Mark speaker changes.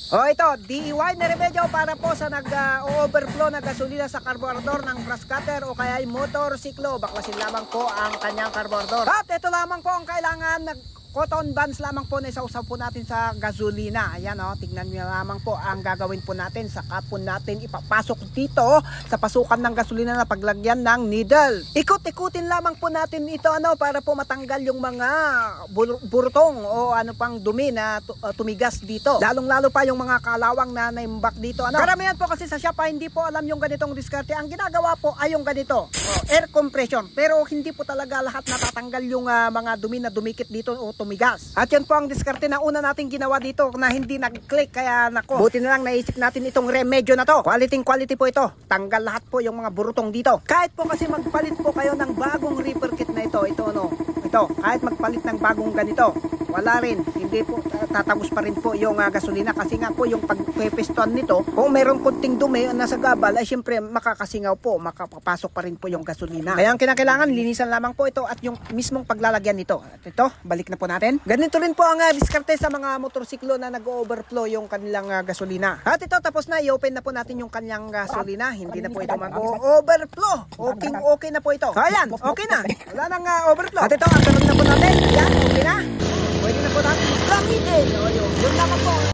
Speaker 1: O ito, DIY na remedyo para po sa nag-overflow na gasolina sa carburetor ng grass cutter o kaya ay motorsiklo. Baklasin lamang po ang kanyang carburetor. At ito lamang po ang kailangan, cotton bands lamang po na isausaw po natin sa gasolina. Ayan o, tignan nyo lamang po ang gagawin po natin. Saka po natin ipapasok dito sa pasukan ng gasolina na paglagyan ng needle. Ikot-ikutin lamang po natin ito para po matanggal yung mga burtong o ano pang dumi na tumigas dito. Lalong-lalo pa yung mga kalawang na naimbak dito. Karamihan po kasi sa shop hindi po alam yung ganitong diskarte. Ang ginagawa po ay yung ganito, air compression. Pero hindi po talaga lahat natatanggal yung mga dumi na dumikit dito o tumigas. At yan po ang diskarte na una nating ginawa dito na hindi nag-click, kaya nako, buti na lang naisip natin itong remedyo na to. Quality po ito. Tanggal lahat po yung mga burutong dito. Kahit po kasi magpalit po kayo ng bagong reaper kit na ito, kahit magpalit ng bagong ganito, wala rin, hindi po tatagos pa rin po yung gasolina kasi nga po yung pagpepiston nito, kung meron kunting dumi nasa gabal ay syempre makakasingaw po, makapapasok pa rin po yung gasolina. Kaya ang kinakailangan, linisan lamang po ito at yung mismong paglalagyan nito. At ito, balik na po natin. Ganito rin po ang diskarte sa mga motorsiklo na nag-overflow yung kanilang gasolina. At ito, tapos na, i-open na po natin yung kanyang gasolina. Hindi na po ito mag-overflow. Okay na po ito. Ayan, okay na. Wala nang overflow. At ito, ang tanong na po natin. Ayan, okay na. Pwede na po natin gamitin. Yun lamang po.